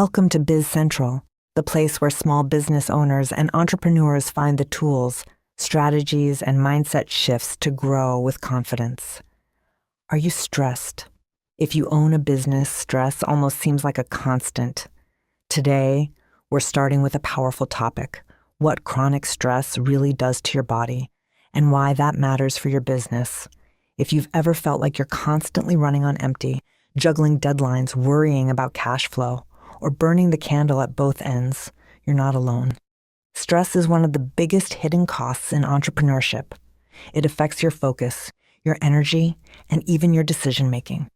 Welcome to BizCentral, the place where small business owners and entrepreneurs find the tools, strategies, and mindset shifts to grow with confidence. Are you stressed? If you own a business, stress almost seems like a constant. Today, we're starting with a powerful topic: what chronic stress really does to your body and why that matters for your business. If you've ever felt like you're constantly running on empty, juggling deadlines, worrying about cash flow, or burning the candle at both ends, you're not alone. Stress is one of the biggest hidden costs in entrepreneurship. It affects your focus, your energy, and even your decision-making.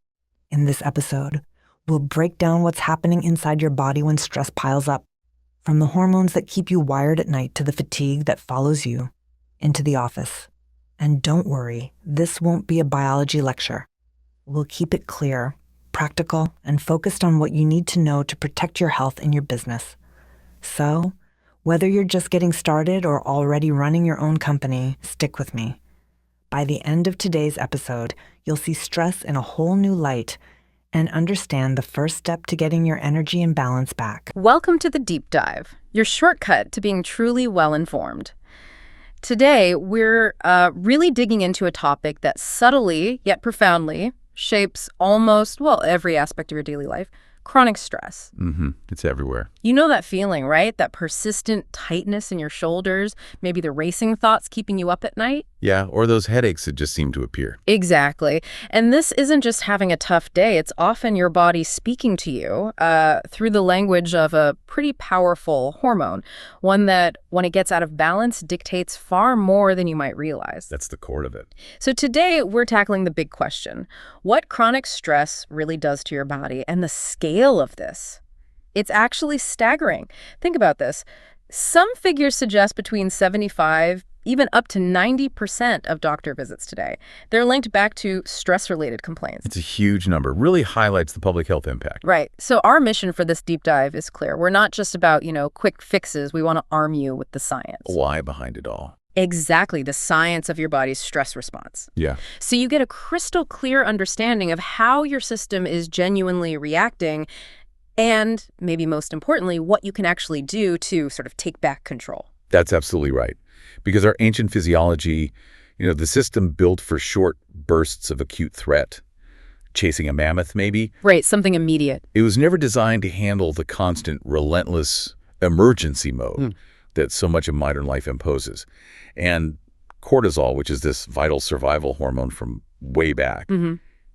In this episode, we'll break down what's happening inside your body when stress piles up, from the hormones that keep you wired at night to the fatigue that follows you into the office. And don't worry, this won't be a biology lecture. We'll keep it clear, practical, and focused on what you need to know to protect your health in your business. So, whether you're just getting started or already running your own company, stick with me. By the end of today's episode, you'll see stress in a whole new light and understand the first step to getting your energy and balance back. Welcome to the Deep Dive, your shortcut to being truly well-informed. Today, we're really digging into a topic that subtly, yet profoundly, shapes almost, every aspect of your daily life: chronic stress. It's everywhere. You know that feeling, right? That persistent tightness in your shoulders, maybe the racing thoughts keeping you up at night? Yeah, or those headaches that just seem to appear. Exactly. And this isn't just having a tough day. It's often your body speaking to you through the language of a pretty powerful hormone, one that, when it gets out of balance, dictates far more than you might realize. That's the core of it. So today, we're tackling the big question: what chronic stress really does to your body, and the scale of this. It's actually staggering. Think about this. Some figures suggest between 75, even up to 90% of doctor visits today. They're linked back to stress-related complaints. It's a huge number. Really highlights the public health impact. Right. So our mission for this deep dive is clear. We're not just about, quick fixes. We want to arm you with the science. Why behind it all? Exactly, the science of your body's stress response. Yeah. So you get a crystal clear understanding of how your system is genuinely reacting, and maybe most importantly, what you can actually do to sort of take back control. That's absolutely right. Because our ancient physiology, the system built for short bursts of acute threat, chasing a mammoth maybe. Right, something immediate. It was never designed to handle the constant, relentless emergency mode that so much of modern life imposes. And cortisol, which is this vital survival hormone from way back,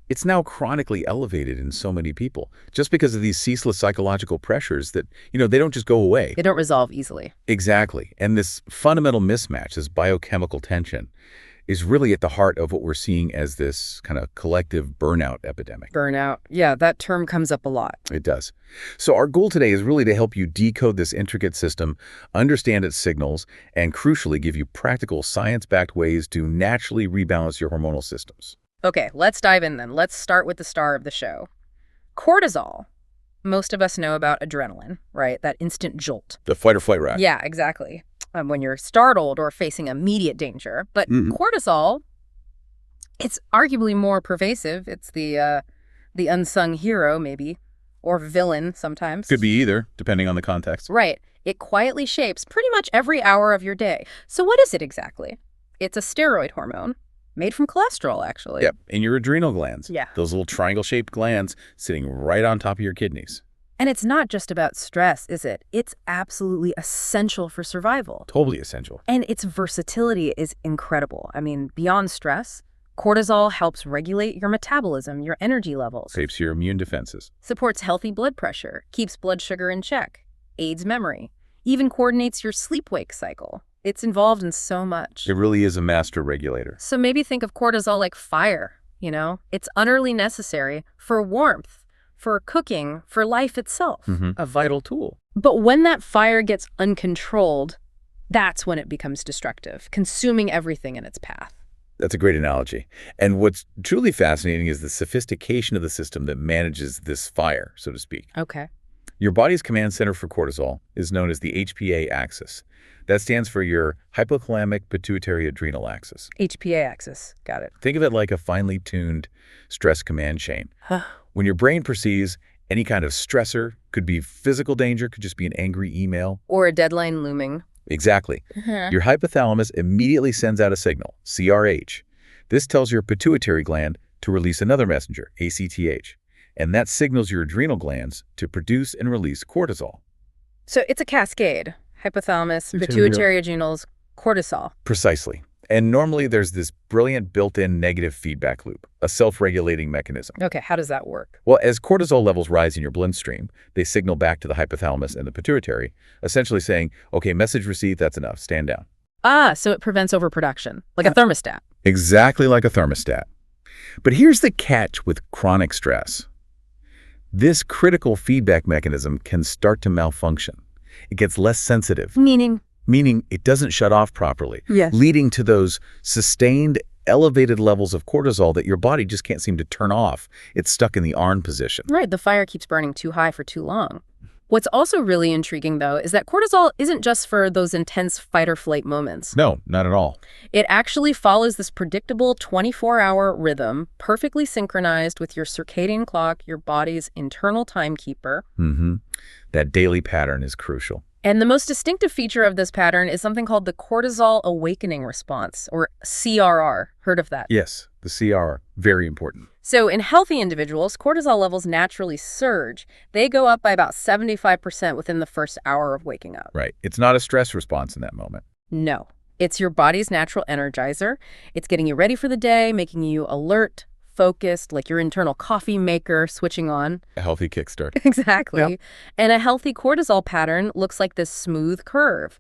it's now chronically elevated in so many people just because of these ceaseless psychological pressures that, they don't just go away. They don't resolve easily. Exactly. And this fundamental mismatch, this biochemical tension, is really at the heart of what we're seeing as this kind of collective burnout epidemic. Burnout. Yeah, that term comes up a lot. It does. So our goal today is really to help you decode this intricate system, understand its signals, and crucially give you practical science-backed ways to naturally rebalance your hormonal systems. Okay, let's dive in then. Let's start with the star of the show. Cortisol. Most of us know about adrenaline, right? That instant jolt. The fight or flight reaction. Yeah, exactly. When you're startled or facing immediate danger. But cortisol, it's arguably more pervasive. It's the unsung hero, maybe, or villain sometimes. Could be either, depending on the context. Right. It quietly shapes pretty much every hour of your day. So what is it exactly? It's a steroid hormone made from cholesterol, actually. Yep, in your adrenal glands. Yeah. Those little triangle-shaped glands sitting right on top of your kidneys. And it's not just about stress, is it? It's absolutely essential for survival. Totally essential. And its versatility is incredible. I mean, beyond stress, cortisol helps regulate your metabolism, your energy levels. Saves your immune defenses. Supports healthy blood pressure, keeps blood sugar in check, aids memory, even coordinates your sleep-wake cycle. It's involved in so much. It really is a master regulator. So maybe think of cortisol like fire, It's utterly necessary for warmth, for cooking, for life itself. A vital tool. But when that fire gets uncontrolled, that's when it becomes destructive, consuming everything in its path. That's a great analogy. And what's truly fascinating is the sophistication of the system that manages this fire, so to speak. Okay. Your body's command center for cortisol is known as the HPA axis. That stands for your hypothalamic pituitary adrenal axis. HPA axis. Got it. Think of it like a finely tuned stress command chain. When your brain perceives Any kind of stressor, could be physical danger, could just be an angry email. Or a deadline looming. Exactly. Your hypothalamus immediately sends out a signal, CRH. This tells your pituitary gland to release another messenger, ACTH. And that signals your adrenal glands to produce and release cortisol. So it's a cascade. Hypothalamus, pituitary adrenals, cortisol. Precisely. And normally there's this brilliant built-in negative feedback loop, a self-regulating mechanism. Okay, how does that work? Well, as cortisol levels rise in your bloodstream, they signal back to the hypothalamus and the pituitary, essentially saying, okay, message received, that's enough, stand down. Ah, so it prevents overproduction, like a thermostat. Exactly like a thermostat. But here's the catch with chronic stress. This critical feedback mechanism can start to malfunction. It gets less sensitive. Meaning it doesn't shut off properly, Yes. leading to those sustained elevated levels of cortisol that your body just can't seem to turn off. It's stuck in the on position. Right, the fire keeps burning too high for too long. What's also really intriguing, though, is that cortisol isn't just for those intense fight-or-flight moments. No, not at all. It actually follows this predictable 24-hour rhythm, perfectly synchronized with your circadian clock, your body's internal timekeeper. That daily pattern is crucial. And the most distinctive feature of this pattern is something called the cortisol awakening response, or CRR. Heard of that? Yes, the CR, very important. So in healthy individuals, cortisol levels naturally surge. They go up by about 75% within the first hour of waking up. Right. It's not a stress response in that moment. No, it's your body's natural energizer. It's getting you ready for the day, making you alert, focused, like your internal coffee maker switching on. A healthy kickstart. Exactly. Yep. And a healthy cortisol pattern looks like this smooth curve.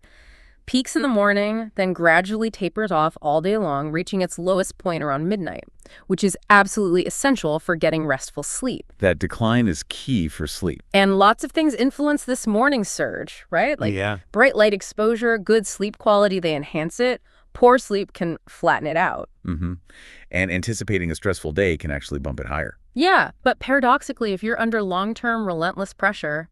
Peaks in the morning, then gradually tapers off all day long, reaching its lowest point around midnight, which is absolutely essential for getting restful sleep. That decline is key for sleep. And lots of things influence this morning surge, right? Like bright light exposure, good sleep quality, they enhance it. Poor sleep can flatten it out. And anticipating a stressful day can actually bump it higher. Yeah, but paradoxically, if you're under long-term relentless pressure,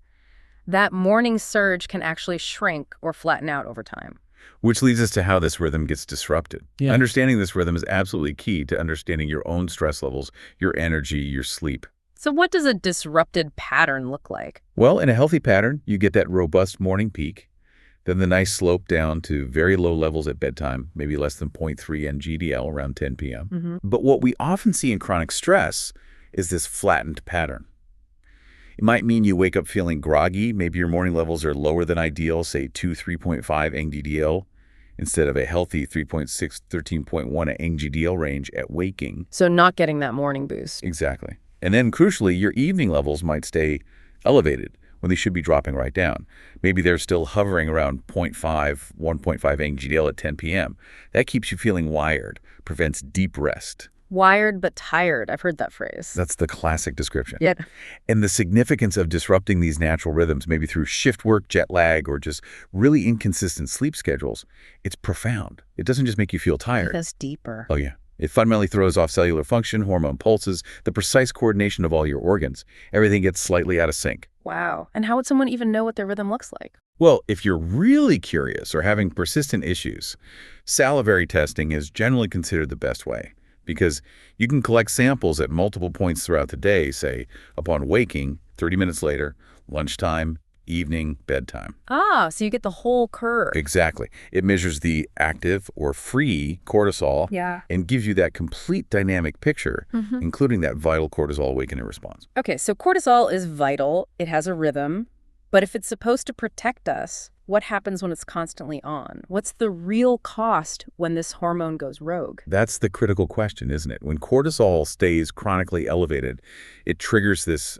that morning surge can actually shrink or flatten out over time. Which leads us to how this rhythm gets disrupted. Understanding this rhythm is absolutely key to understanding your own stress levels, your energy, your sleep. So what does a disrupted pattern look like? Well, in a healthy pattern, you get that robust morning peak, then the nice slope down to very low levels at bedtime, maybe less than 0.3 NGDL around 10 p.m. But what we often see in chronic stress is this flattened pattern. It might mean you wake up feeling groggy. Maybe your morning levels are lower than ideal, say 3.5 NGDL, instead of a healthy 3.6, 13.1 NGDL range at waking. So not getting that morning boost. Exactly. And then crucially, your evening levels might stay elevated when they should be dropping right down. Maybe they're still hovering around 0.5, 1.5 NGDL at 10 p.m. That keeps you feeling wired, prevents deep rest. Wired but tired. I've heard that phrase. That's the classic description. Yeah. And the significance of disrupting these natural rhythms, maybe through shift work, jet lag, or just really inconsistent sleep schedules, it's profound. It doesn't just make you feel tired. That's deeper. Oh, yeah. It fundamentally throws off cellular function, hormone pulses, the precise coordination of all your organs. Everything gets slightly out of sync. Wow. And how would someone even know what their rhythm looks like? Well, if you're really curious or having persistent issues, salivary testing is generally considered the best way, because you can collect samples at multiple points throughout the day, say upon waking, 30 minutes later, lunchtime, evening, bedtime. Ah, so you get the whole curve. Exactly. It measures the active or free cortisol and gives you that complete dynamic picture, including that vital cortisol awakening response. Okay, so cortisol is vital. It has a rhythm. But if it's supposed to protect us, what happens when it's constantly on? What's the real cost when this hormone goes rogue? That's the critical question, isn't it? When cortisol stays chronically elevated, it triggers this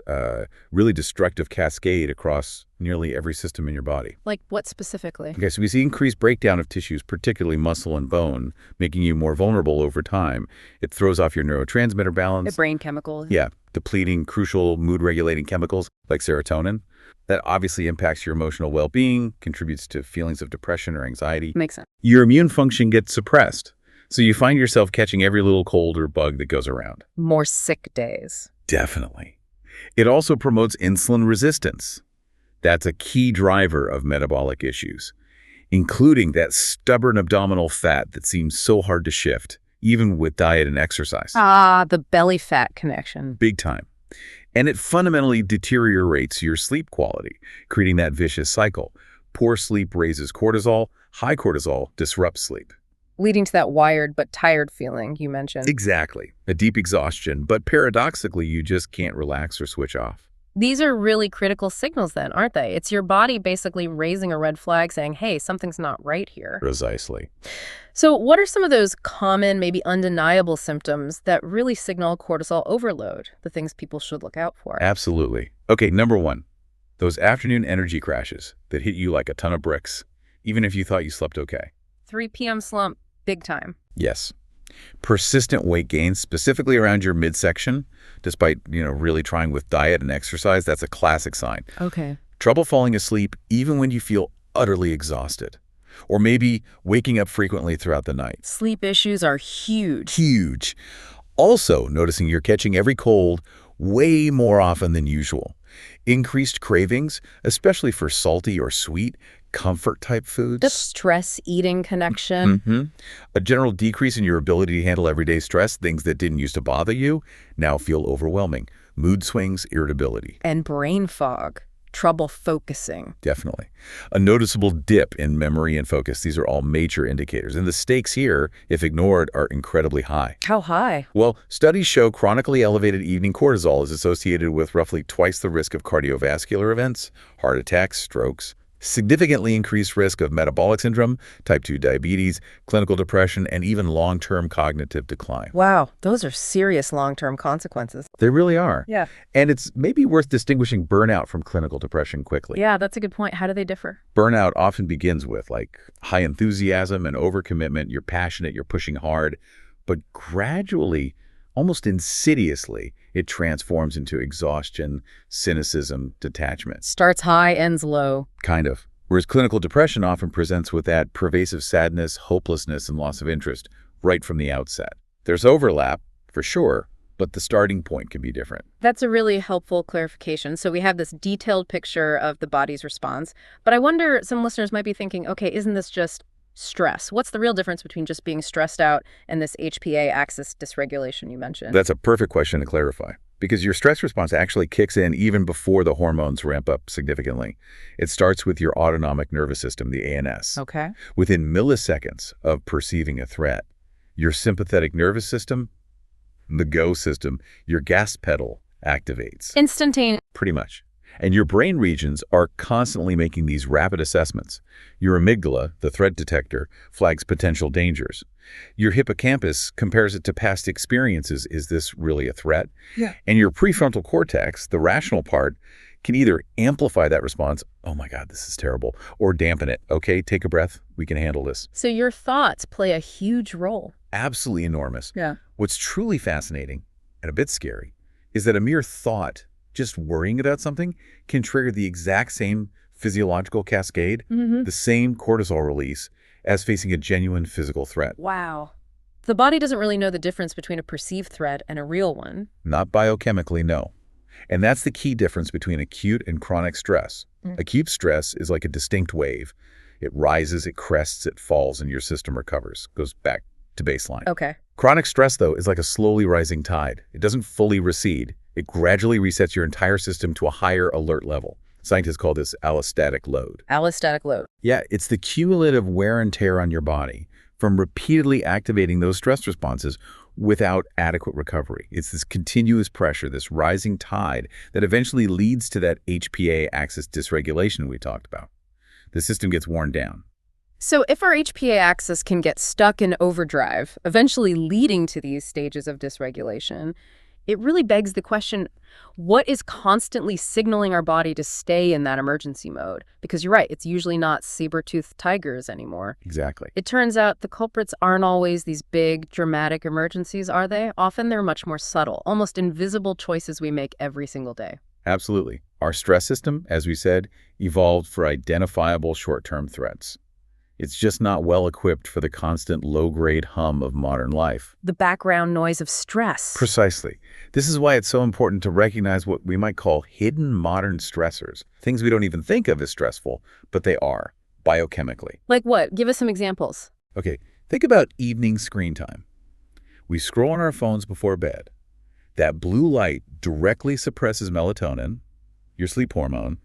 really destructive cascade across nearly every system in your body. Like what specifically? Okay, so we see increased breakdown of tissues, particularly muscle and bone, making you more vulnerable over time. It throws off your neurotransmitter balance. The brain chemicals. Yeah, depleting crucial mood-regulating chemicals like serotonin. That obviously impacts your emotional well-being, contributes to feelings of depression or anxiety. Makes sense. Your immune function gets suppressed, so you find yourself catching every little cold or bug that goes around. More sick days. Definitely. It also promotes insulin resistance. That's a key driver of metabolic issues, including that stubborn abdominal fat that seems so hard to shift, even with diet and exercise. Ah, the belly fat connection. Big time. And it fundamentally deteriorates your sleep quality, creating that vicious cycle. Poor sleep raises cortisol, high cortisol disrupts sleep. Leading to that wired but tired feeling you mentioned. Exactly. A deep exhaustion, but paradoxically, you just can't relax or switch off. These are really critical signals then, aren't they? It's your body basically raising a red flag saying, hey, something's not right here. Precisely. So what are some of those common, maybe undeniable symptoms that really signal cortisol overload, the things people should look out for? Absolutely. Okay, number one, those afternoon energy crashes that hit you like a ton of bricks, even if you thought you slept okay. 3 p.m. slump, big time. Yes. Persistent weight gain, specifically around your midsection, despite, really trying with diet and exercise, that's a classic sign. Okay. Trouble falling asleep even when you feel utterly exhausted. Or maybe waking up frequently throughout the night. Sleep issues are huge. Huge. Also, noticing you're catching every cold way more often than usual. Increased cravings, especially for salty or sweet, comfort-type foods. The stress-eating connection. A general decrease in your ability to handle everyday stress, things that didn't used to bother you, now feel overwhelming. Mood swings, irritability. And brain fog. Trouble focusing. Definitely. A noticeable dip in memory and focus. These are all major indicators. And the stakes here, if ignored, are incredibly high. How high? Well, studies show chronically elevated evening cortisol is associated with roughly twice the risk of cardiovascular events, heart attacks, strokes, significantly increased risk of metabolic syndrome, type 2 diabetes, clinical depression, and even long-term cognitive decline. Wow, those are serious long-term consequences. They really are. Yeah. And it's maybe worth distinguishing burnout from clinical depression quickly. Yeah, that's a good point. How do they differ? Burnout often begins with high enthusiasm and overcommitment. You're passionate, you're pushing hard, but gradually, almost insidiously, it transforms into exhaustion, cynicism, detachment. Starts high, ends low. Kind of. Whereas clinical depression often presents with that pervasive sadness, hopelessness, and loss of interest right from the outset. There's overlap, for sure, but the starting point can be different. That's a really helpful clarification. So we have this detailed picture of the body's response, but I wonder, some listeners might be thinking, okay, isn't this just stress? What's the real difference between just being stressed out and this HPA axis dysregulation you mentioned? That's a perfect question to clarify, because your stress response actually kicks in even before the hormones ramp up significantly. It starts with your autonomic nervous system, the ANS. Okay. Within milliseconds of perceiving a threat, your sympathetic nervous system, the go system, your gas pedal activates. Instantaneous. Pretty much. And your brain regions are constantly making these rapid assessments. Your amygdala, the threat detector, flags potential dangers. Your hippocampus compares it to past experiences. Is this really a threat? Yeah. And your prefrontal cortex, the rational part, can either amplify that response, oh my God, this is terrible, or dampen it. Okay, take a breath. We can handle this. So your thoughts play a huge role. Absolutely enormous. Yeah. What's truly fascinating and a bit scary is that a mere thought, just worrying about something, can trigger the exact same physiological cascade, the same cortisol release, as facing a genuine physical threat. Wow. The body doesn't really know the difference between a perceived threat and a real one. Not biochemically, no. And that's the key difference between acute and chronic stress. Acute stress is like a distinct wave. It rises, it crests, it falls, and your system recovers, goes back to baseline. Okay. Chronic stress, though, is like a slowly rising tide. It doesn't fully recede. It gradually resets your entire system to a higher alert level. Scientists call this allostatic load. Allostatic load. Yeah, it's the cumulative wear and tear on your body from repeatedly activating those stress responses without adequate recovery. It's this continuous pressure, this rising tide that eventually leads to that HPA axis dysregulation we talked about. The system gets worn down. So if our HPA axis can get stuck in overdrive, eventually leading to these stages of dysregulation, it really begs the question, what is constantly signaling our body to stay in that emergency mode? Because you're right, it's usually not saber-toothed tigers anymore. Exactly. It turns out the culprits aren't always these big, dramatic emergencies, are they? Often they're much more subtle, almost invisible choices we make every single day. Absolutely. Our stress system, as we said, evolved for identifiable short-term threats. It's just not well equipped for the constant low-grade hum of modern life. The background noise of stress. Precisely. This is why it's so important to recognize what we might call hidden modern stressors, things we don't even think of as stressful, but they are, biochemically. Like what? Give us some examples. Okay, think about evening screen time. We scroll on our phones before bed. That blue light directly suppresses melatonin, your sleep hormone,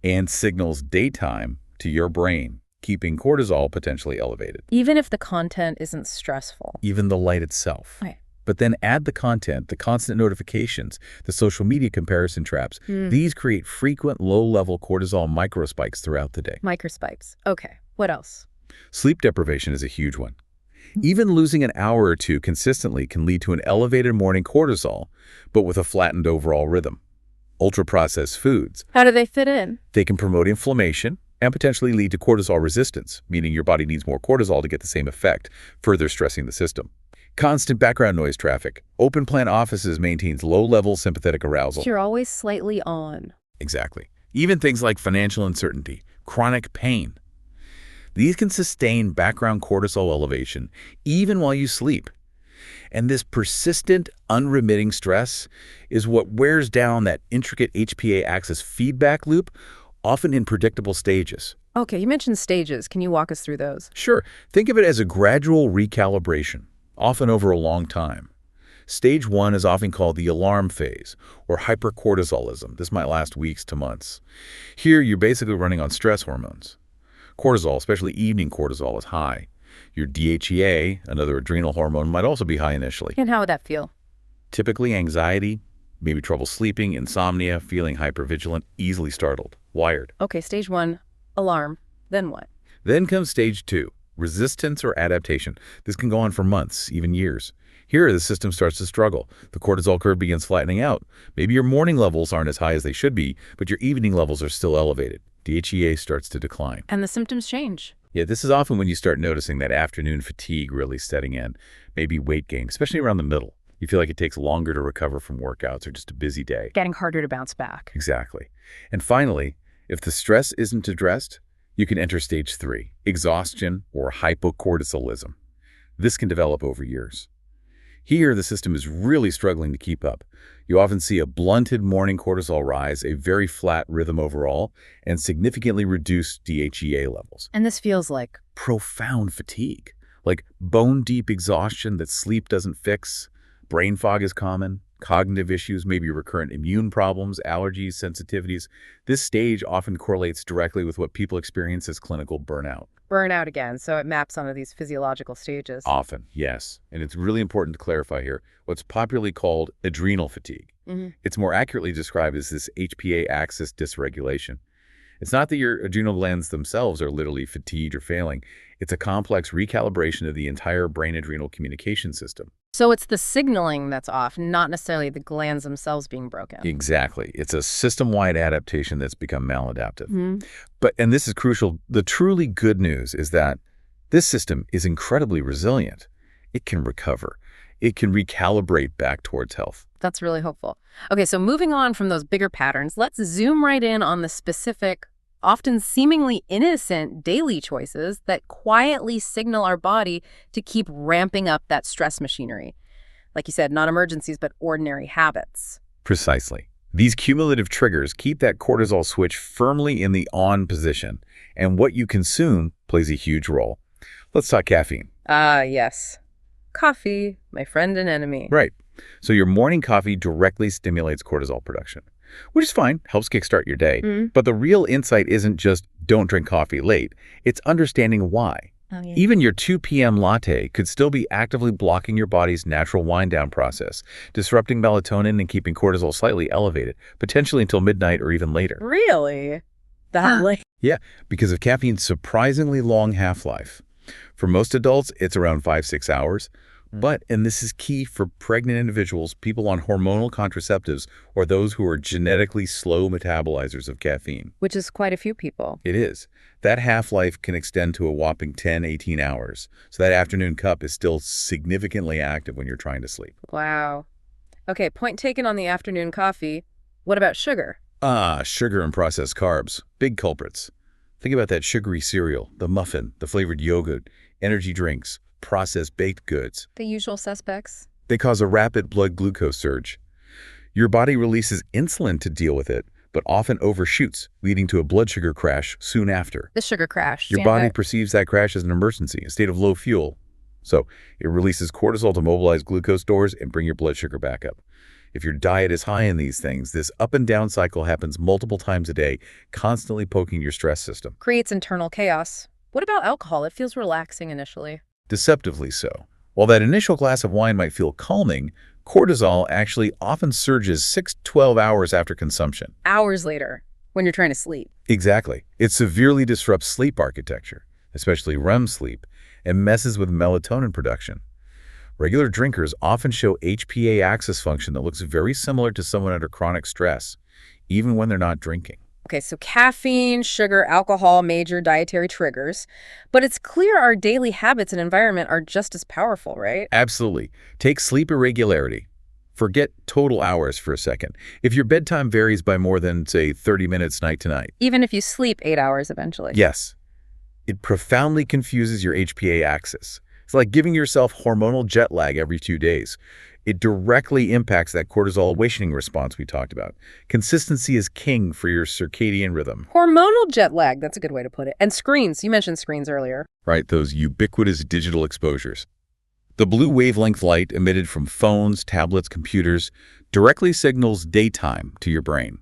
and signals daytime to your brain, keeping cortisol potentially elevated. Even if the content isn't stressful. Even the light itself. Right. But then add the content, the constant notifications, the social media comparison traps. These create frequent low-level cortisol microspikes throughout the day. Microspikes. Okay. What else? Sleep deprivation is a huge one. Even losing an hour or two consistently can lead to an elevated morning cortisol, but with a flattened overall rhythm. Ultra-processed foods. How do they fit in? They can promote inflammation and potentially lead to cortisol resistance, meaning your body needs more cortisol to get the same effect, further stressing the system. Constant background noise traffic. Open-plan offices maintains low-level sympathetic arousal. You're always slightly on. Exactly. Even things like financial uncertainty, chronic pain. These can sustain background cortisol elevation even while you sleep. And this persistent, unremitting stress is what wears down that intricate HPA axis feedback loop, often in predictable stages. Okay, you mentioned stages. Can you walk us through those? Sure. Think of it as a gradual recalibration, often over a long time. Stage 1 is often called the alarm phase, or hypercortisolism. This might last weeks to months. Here, you're basically running on stress hormones. Cortisol, especially evening cortisol, is high. Your DHEA, another adrenal hormone, might also be high initially. And how would that feel? Typically anxiety, maybe trouble sleeping, insomnia, feeling hypervigilant, easily startled, wired. Okay, stage 1, alarm. Then what? Then comes stage 2, resistance or adaptation. This can go on for months, even years. Here, the system starts to struggle. The cortisol curve begins flattening out. Maybe your morning levels aren't as high as they should be, but your evening levels are still elevated. DHEA starts to decline. And the symptoms change. Yeah, this is often when you start noticing that afternoon fatigue really setting in, maybe weight gain, especially around the middle. You feel like it takes longer to recover from workouts or just a busy day. Getting harder to bounce back. Exactly. And finally, if the stress isn't addressed, you can enter stage 3, exhaustion or hypocortisolism. This can develop over years. Here, the system is really struggling to keep up. You often see a blunted morning cortisol rise, a very flat rhythm overall, and significantly reduced DHEA levels. And this feels like Profound fatigue, like bone-deep exhaustion that sleep doesn't fix. Brain fog is common. Cognitive issues, maybe recurrent immune problems, allergies, sensitivities. This stage often correlates directly with what people experience as clinical burnout. burnout again, so it maps onto these physiological stages. Often, yes. And it's really important to clarify here what's popularly called adrenal fatigue. It's more accurately described as this HPA axis dysregulation. It's not that your adrenal glands themselves are literally fatigued or failing. It's a complex recalibration of the entire brain-adrenal communication system. So it's the signaling that's off, not necessarily the glands themselves being broken. Exactly. It's a system-wide adaptation that's become maladaptive. And this is crucial, the truly good news is that this system is incredibly resilient. It can recover. It can recalibrate back towards health. That's really hopeful. Okay, so moving on from those bigger patterns, let's zoom right in on the specific, often seemingly innocent daily choices that quietly signal our body to keep ramping up that stress machinery. Like you said, not emergencies, but ordinary habits. Precisely. These cumulative triggers keep that cortisol switch firmly in the on position, and what you consume plays a huge role. Let's talk caffeine. Ah, yes. Coffee, my friend and enemy. Right. So your morning coffee directly stimulates cortisol production, which is fine, helps kickstart your day. But the real insight isn't just don't drink coffee late. It's understanding why. Oh, yeah. Even your 2 p.m. latte could still be actively blocking your body's natural wind-down process, disrupting melatonin and keeping cortisol slightly elevated, potentially until midnight or even later. Really? That late? Yeah, because of caffeine's surprisingly long half-life. For most adults, it's around 5-6 hours. But, and this is key for pregnant individuals, people on hormonal contraceptives, or those who are genetically slow metabolizers of caffeine. Which is quite a few people. It is. That half-life can extend to a whopping 10-18 hours. So that afternoon cup is still significantly active when you're trying to sleep. Wow. Okay, point taken on the afternoon coffee. What about sugar? Sugar and processed carbs. Big culprits. Think about that sugary cereal, the muffin, the flavored yogurt, energy drinks, processed baked goods. The usual suspects. They cause a rapid blood glucose surge. Your body releases insulin to deal with it, but often overshoots, leading to a blood sugar crash soon after. The sugar crash. Your body perceives that crash as an emergency, a state of low fuel. So it releases cortisol to mobilize glucose stores and bring your blood sugar back up. If your diet is high in these things, this up and down cycle happens multiple times a day, constantly poking your stress system. Creates internal chaos. What about alcohol? It feels relaxing initially. Deceptively so. While that initial glass of wine might feel calming, cortisol actually often surges 6 to 12 hours after consumption. Hours later, when you're trying to sleep. Exactly. It severely disrupts sleep architecture, especially REM sleep, and messes with melatonin production. Regular drinkers often show HPA axis function that looks very similar to someone under chronic stress, even when they're not drinking. Okay, so caffeine, sugar, alcohol, major dietary triggers. But it's clear our daily habits and environment are just as powerful, right? Absolutely. Take sleep irregularity. Forget total hours for a second. If your bedtime varies by more than, say, 30 minutes night to night. Even if you sleep 8 hours eventually. Yes. It profoundly confuses your HPA axis. It's like giving yourself hormonal jet lag every 2 days. It directly impacts that cortisol awakening response we talked about. Consistency is king for your circadian rhythm. Hormonal jet lag, that's a good way to put it. And screens, you mentioned screens earlier. Right, those ubiquitous digital exposures. The blue wavelength light emitted from phones, tablets, computers directly signals daytime to your brain.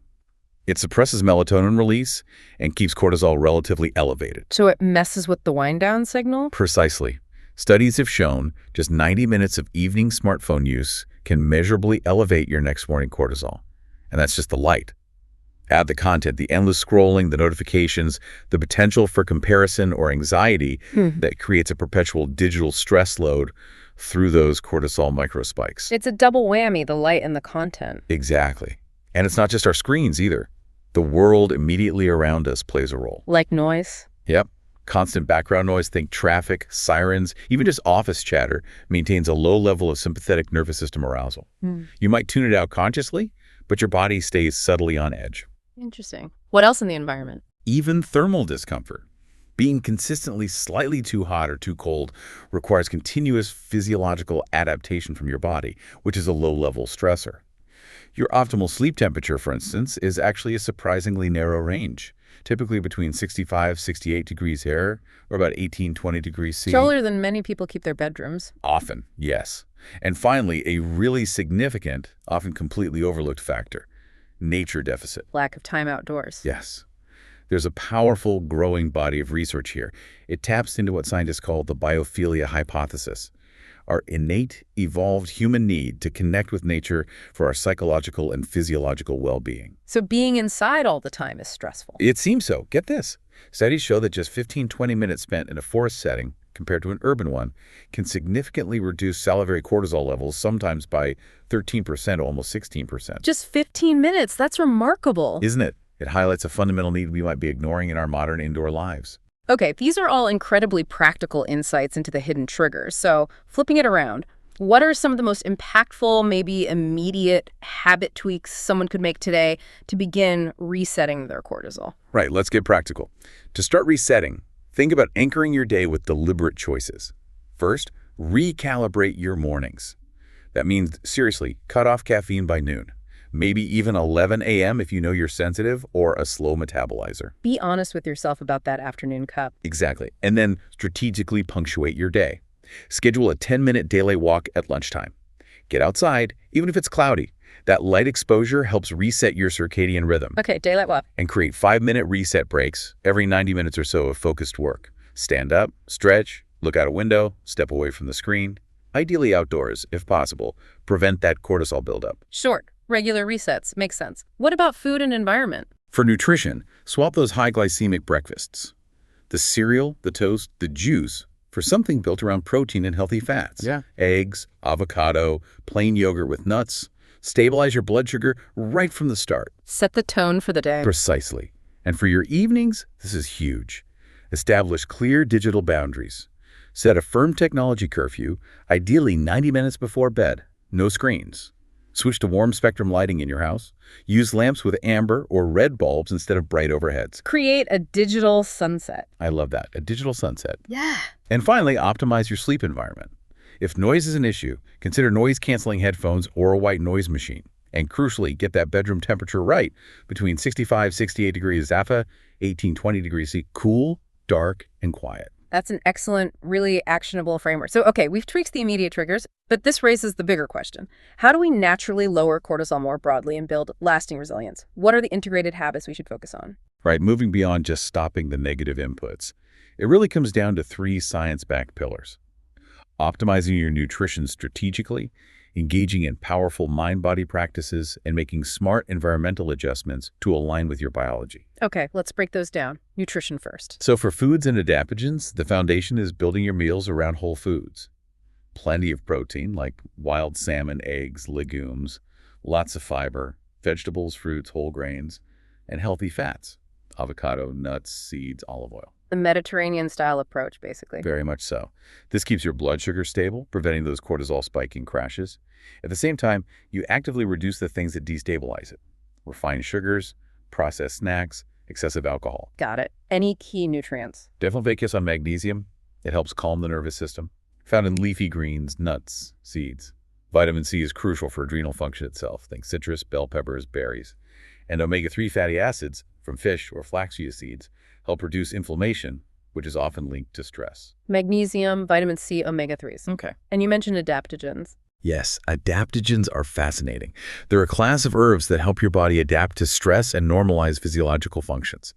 It suppresses melatonin release and keeps cortisol relatively elevated. So it messes with the wind down signal? Precisely. Studies have shown just 90 minutes of evening smartphone use can measurably elevate your next morning cortisol. And that's just the light. Add the content, the endless scrolling, the notifications, the potential for comparison or anxiety that creates a perpetual digital stress load through those cortisol microspikes. It's a double whammy, the light and the content. Exactly. And it's not just our screens either. The world immediately around us plays a role. Like noise? Yep. Constant background noise, think traffic, sirens, even just office chatter, maintains a low level of sympathetic nervous system arousal. You might tune it out consciously, but your body stays subtly on edge. Interesting. What else in the environment? Even thermal discomfort. Being consistently slightly too hot or too cold requires continuous physiological adaptation from your body, which is a low-level stressor. Your optimal sleep temperature, for instance, is actually a surprisingly narrow range, typically between 65, 68 degrees here, or about 18, 20 degrees C. Chillier than many people keep their bedrooms. Often, yes. And finally, a really significant, often completely overlooked factor, nature deficit. Lack of time outdoors. Yes. There's a powerful, growing body of research here. It taps into what scientists call the biophilia hypothesis, our innate, evolved human need to connect with nature for our psychological and physiological well-being. So being inside all the time is stressful. It seems so. Get this. Studies show that just 15-20 minutes spent in a forest setting compared to an urban one can significantly reduce salivary cortisol levels, sometimes by 13% to almost 16%. Just 15 minutes. That's remarkable. Isn't it? It highlights a fundamental need we might be ignoring in our modern indoor lives. Okay, these are all incredibly practical insights into the hidden triggers. So flipping it around, what are some of the most impactful, maybe immediate habit tweaks someone could make today to begin resetting their cortisol? Right, let's get practical. To start resetting, think about anchoring your day with deliberate choices. First, recalibrate your mornings. That means, seriously, cut off caffeine by noon. Maybe even 11 a.m. if you know you're sensitive or a slow metabolizer. Be honest with yourself about that afternoon cup. Exactly. And then strategically punctuate your day. Schedule a 10-minute daylight walk at lunchtime. Get outside, even if it's cloudy. That light exposure helps reset your circadian rhythm. Okay, daylight walk. And create 5-minute reset breaks every 90 minutes or so of focused work. Stand up, stretch, look out a window, step away from the screen. Ideally outdoors, if possible. Prevent that cortisol buildup. Short, regular resets. Makes sense. What about food and environment? For nutrition, swap those high glycemic breakfasts. The cereal, the toast, the juice for something built around protein and healthy fats. Yeah. Eggs, avocado, plain yogurt with nuts. Stabilize your blood sugar right from the start. Set the tone for the day. Precisely. And for your evenings, this is huge. Establish clear digital boundaries. Set a firm technology curfew, ideally 90 minutes before bed. No screens. Switch to warm spectrum lighting in your house. Use lamps with amber or red bulbs instead of bright overheads. Create a digital sunset. I love that. A digital sunset. Yeah. And finally, optimize your sleep environment. If noise is an issue, consider noise-canceling headphones or a white noise machine. And crucially, get that bedroom temperature right between 65, 68 degrees Zappa, 18, 20 degrees C, cool, dark, and quiet. That's an excellent, really actionable framework. So, okay, we've tweaked the immediate triggers, but this raises the bigger question. How do we naturally lower cortisol more broadly and build lasting resilience? What are the integrated habits we should focus on? Right, moving beyond just stopping the negative inputs. It really comes down to 3 science-backed pillars. Optimizing your nutrition strategically, engaging in powerful mind-body practices, and making smart environmental adjustments to align with your biology. Okay, let's break those down. Nutrition first. So for foods and adaptogens, the foundation is building your meals around whole foods. Plenty of protein, like wild salmon, eggs, legumes, lots of fiber, vegetables, fruits, whole grains, and healthy fats, avocado, nuts, seeds, olive oil. The Mediterranean-style approach, basically. Very much so. This keeps your blood sugar stable, preventing those cortisol spiking crashes. At the same time, you actively reduce the things that destabilize it. Refined sugars, processed snacks, excessive alcohol. Got it. Any key nutrients? Definitely focus on magnesium. It helps calm the nervous system. Found in leafy greens, nuts, seeds. Vitamin C is crucial for adrenal function itself. Think citrus, bell peppers, berries. And omega-3 fatty acids from fish or flaxseed seeds help reduce inflammation, which is often linked to stress. Magnesium, vitamin C, omega-3s. Okay. And you mentioned adaptogens. Yes, adaptogens are fascinating. They're a class of herbs that help your body adapt to stress and normalize physiological functions.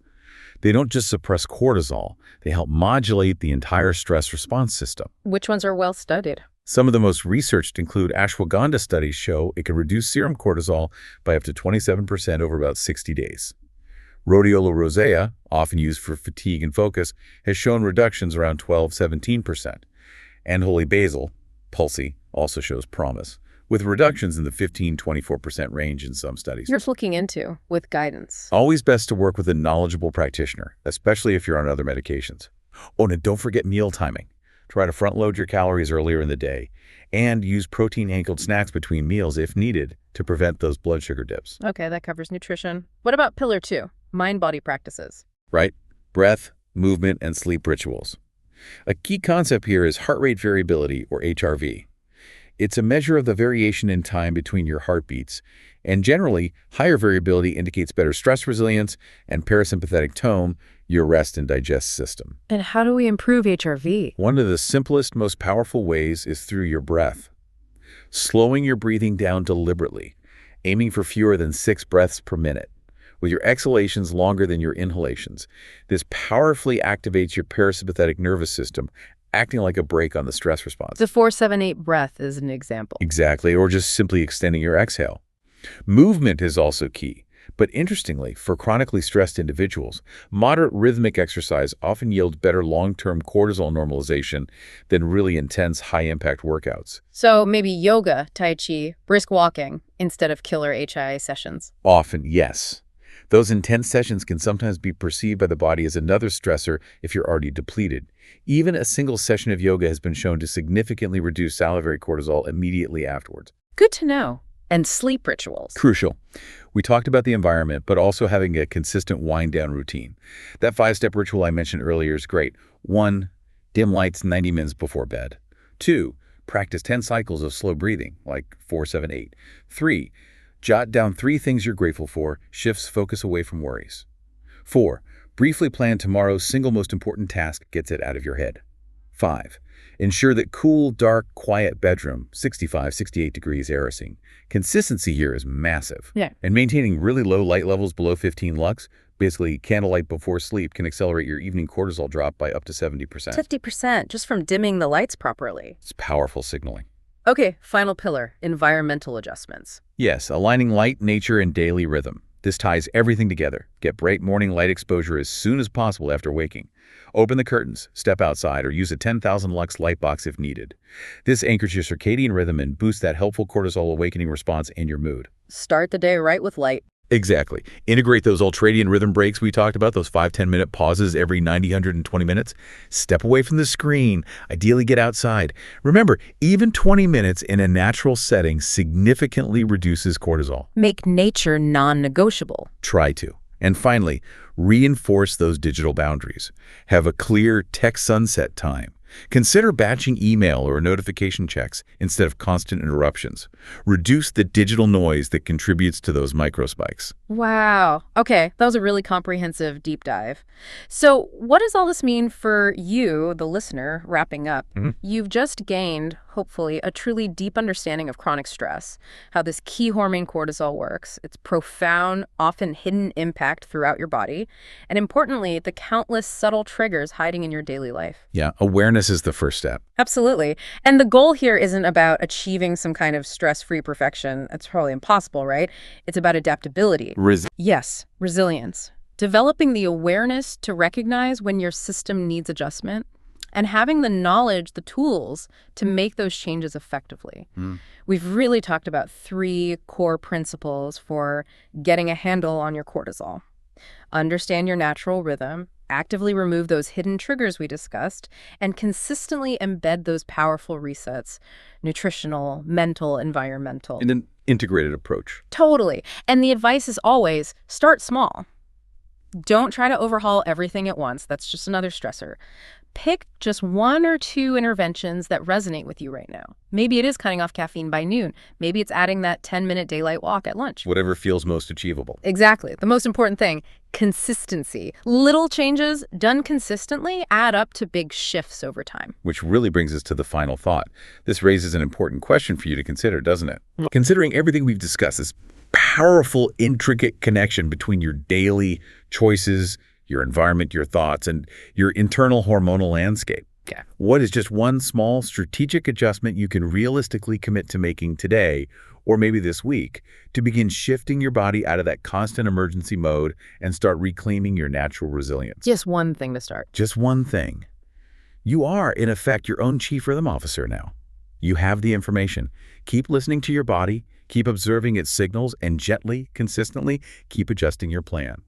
They don't just suppress cortisol, they help modulate the entire stress response system. Which ones are well studied? Some of the most researched include ashwagandha studies show it can reduce serum cortisol by up to 27% over about 60 days. Rhodiola rosea, often used for fatigue and focus, has shown reductions around 12–17%. And holy basil, pulse, also shows promise, with reductions in the 15–24% range in some studies. You're looking into with guidance. Always best to work with a knowledgeable practitioner, especially if you're on other medications. Oh, and don't forget meal timing. Try to front-load your calories earlier in the day, and use protein-anchored snacks between meals if needed to prevent those blood sugar dips. Okay, that covers nutrition. What about pillar 2, mind-body practices? Right? Breath, movement, and sleep rituals. A key concept here is heart rate variability, or HRV. It's a measure of the variation in time between your heartbeats, and generally, higher variability indicates better stress resilience and parasympathetic tone, your rest and digest system. And how do we improve HRV? One of the simplest, most powerful ways is through your breath. Slowing your breathing down deliberately, aiming for fewer than 6 breaths per minute, with your exhalations longer than your inhalations. This powerfully activates your parasympathetic nervous system, acting like a brake on the stress response. The 4-7-8 breath is an example. Exactly, or just simply extending your exhale. Movement is also key. But interestingly, for chronically stressed individuals, moderate rhythmic exercise often yields better long-term cortisol normalization than really intense, high-impact workouts. So maybe yoga, tai chi, brisk walking, instead of killer HIIT sessions. Often, yes. Those intense sessions can sometimes be perceived by the body as another stressor if you're already depleted. Even a single session of yoga has been shown to significantly reduce salivary cortisol immediately afterwards. Good to know. And sleep rituals. Crucial. We talked about the environment, but also having a consistent wind-down routine. That 5-step ritual I mentioned earlier is great. 1, dim lights 90 minutes before bed. 2, practice 10 cycles of slow breathing, like 4-7-8. 3, jot down 3 things you're grateful for, shifts focus away from worries. 4, briefly plan tomorrow's single most important task, gets it out of your head. 5, ensure that cool, dark, quiet bedroom, 65–68 degrees airacing. Consistency here is massive. Yeah. And maintaining really low light levels below 15 lux, basically candlelight before sleep, can accelerate your evening cortisol drop by up to 70%. 50% just from dimming the lights properly. It's powerful signaling. Okay, final pillar, environmental adjustments. Yes, aligning light, nature, and daily rhythm. This ties everything together. Get bright morning light exposure as soon as possible after waking. Open the curtains, step outside, or use a 10,000 lux light box if needed. This anchors your circadian rhythm and boosts that helpful cortisol awakening response and your mood. Start the day right with light. Exactly. Integrate those ultradian rhythm breaks we talked about, those 5–10-minute pauses every 90–120 minutes. Step away from the screen. Ideally get outside. Remember, even 20 minutes in a natural setting significantly reduces cortisol. Make nature non-negotiable. Try to. And finally, reinforce those digital boundaries. Have a clear tech sunset time. Consider batching email or notification checks instead of constant interruptions. Reduce the digital noise that contributes to those microspikes. Wow. Okay, that was a really comprehensive deep dive. So what does all this mean for you, the listener, wrapping up? You've just gained, hopefully, a truly deep understanding of chronic stress, how this key hormone cortisol works, its profound, often hidden impact throughout your body, and importantly, the countless subtle triggers hiding in your daily life. Yeah, awareness is the first step. Absolutely. And the goal here isn't about achieving some kind of stress-free perfection. That's probably impossible, right? It's about adaptability. Yes, resilience. Developing the awareness to recognize when your system needs adjustment and having the knowledge, the tools to make those changes effectively. We've really talked about 3 core principles for getting a handle on your cortisol. Understand your natural rhythm, actively remove those hidden triggers we discussed, and consistently embed those powerful resets, nutritional, mental, environmental. In an integrated approach. Totally. And the advice is always start small. Don't try to overhaul everything at once. That's just another stressor. Pick just 1 or 2 interventions that resonate with you right now. Maybe it is cutting off caffeine by noon. Maybe it's adding that 10-minute daylight walk at lunch. Whatever feels most achievable. Exactly. The most important thing, consistency. Little changes done consistently add up to big shifts over time. Which really brings us to the final thought. This raises an important question for you to consider, doesn't it? Considering everything we've discussed, this powerful, intricate connection between your daily choices, your environment, your thoughts, and your internal hormonal landscape. Okay. What is just one small strategic adjustment you can realistically commit to making today, or maybe this week, to begin shifting your body out of that constant emergency mode and start reclaiming your natural resilience? Just one thing to start. Just one thing. You are, in effect, your own chief rhythm officer now. You have the information. Keep listening to your body, keep observing its signals, and gently, consistently, keep adjusting your plan.